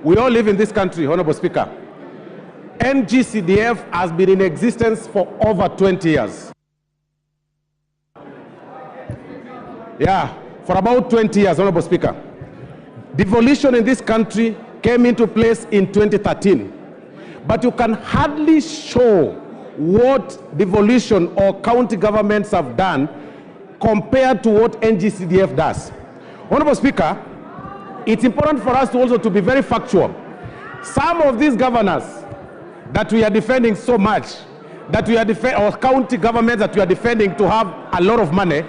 We all live in this country, Honorable Speaker. NGCDF has been in existence for over 20 years. Yeah, for about 20 years, Honorable Speaker. Devolution in this country came into place in 2013. But you can hardly show what devolution or county governments have done compared to what NGCDF does. Honorable Speaker, it's important for us to also to be very factual. Some of these governors that we are defending so much, that we are or county governments that we are defending to have a lot of money,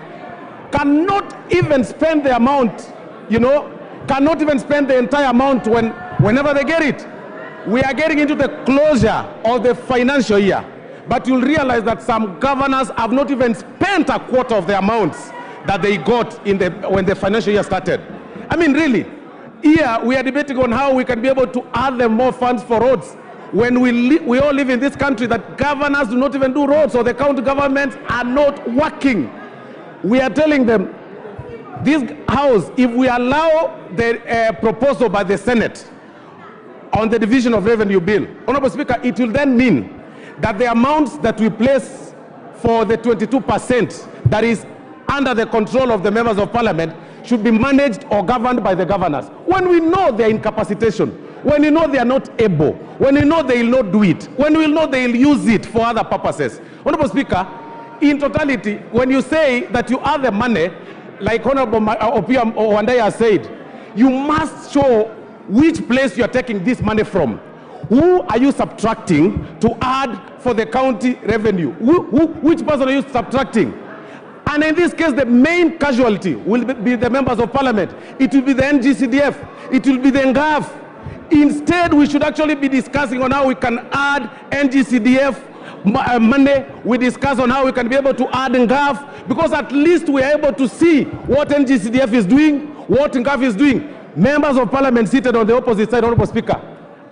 cannot even spend the amount, cannot even spend the entire amount whenever they get it. We are getting into the closure of the financial year, but you'll realize that some governors have not even spent a quarter of the amounts that they got when the financial year started. I mean, really, here we are debating on how we can be able to add them more funds for roads when we all live in this country that governors do not even do roads, or the county governments are not working. We are telling them, this House, if we allow the proposal by the Senate on the division of revenue bill, Honorable Speaker, it will then mean that the amounts that we place for the 22% that is under the control of the members of parliament should be managed or governed by the governors. When we know their incapacitation, when we know they are not able, when we know they will not do it, when we know they will use it for other purposes. Honorable Speaker, in totality, when you say that you have the money, like Honorable Opium Wandaya said, you must show which place you are taking this money from. Who are you subtracting to add for the county revenue? Which person are you subtracting? And in this case, the main casualty will be the members of parliament. It will be the NGCDF. It will be the NGAF. Instead, we should actually be discussing on how we can add NGCDF money. We discuss on how we can be able to add NGAF, because at least we are able to see what NGCDF is doing, what NGAF is doing. Members of parliament seated on the opposite side, Honorable Speaker,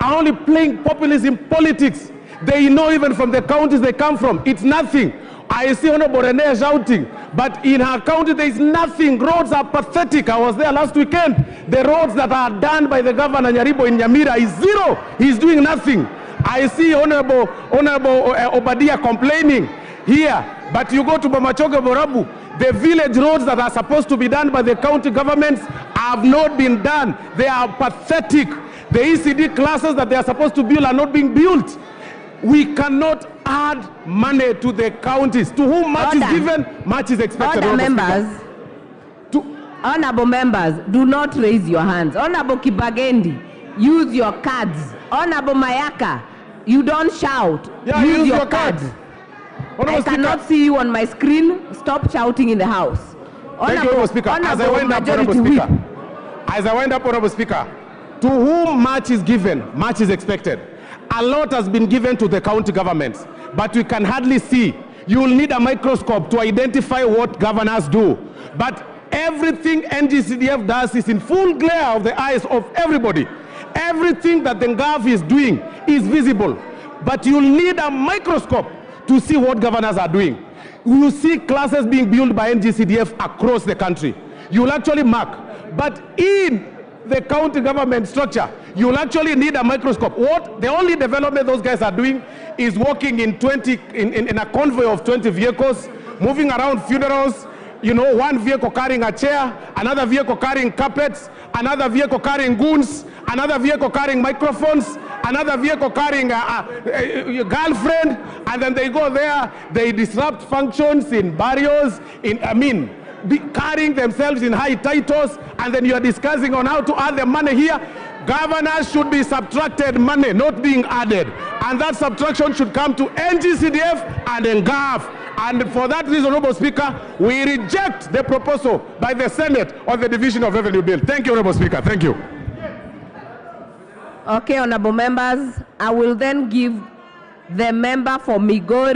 are only playing populism politics. They know even from the counties they come from, it's nothing. I see Honorable Rene shouting, but in her county there is nothing. Roads are pathetic. I was there last weekend. The roads that are done by the governor Nyaribo in Nyamira is zero. He's doing nothing. I see Honorable Obadia complaining here, but you go to Bomachoge Borabu, the village roads that are supposed to be done by the county governments have not been done. They are pathetic. The ECD classes that they are supposed to build are not being built. We cannot add money to the counties. To whom much is given, much is expected. Honorable members, do not raise your hands. Honorable Kibagendi, use your cards. Honorable Mayaka, you don't shout. Yeah, use your cards. I cannot see you on my screen. Stop shouting in the House. Thank you, Honorable Speaker. As I wind up, Honorable Speaker, to whom much is given, much is expected. A lot has been given to the county governments, but we can hardly see. You will need a microscope to identify what governors do. But everything NGCDF does is in full glare of the eyes of everybody. Everything that the NGAF is doing is visible. But you'll need a microscope to see what governors are doing. You see classes being built by NGCDF across the country. You'll actually mark. But in the county government structure, you'll actually need a microscope. The only development those guys are doing is walking in a convoy of 20 vehicles, moving around funerals, one vehicle carrying a chair, another vehicle carrying carpets, another vehicle carrying goons, another vehicle carrying microphones, another vehicle carrying a girlfriend, and then they go there, they disrupt functions in barrios, carrying themselves in high titles, and then you are discussing on how to add the money here. Governors should be subtracted money, not being added. And that subtraction should come to NGCDF and NGAF. And for that reason, Honorable Speaker, we reject the proposal by the Senate on the division of revenue bill. Thank you, Honorable Speaker. Thank you. Okay, honorable members, I will then give the member for Migori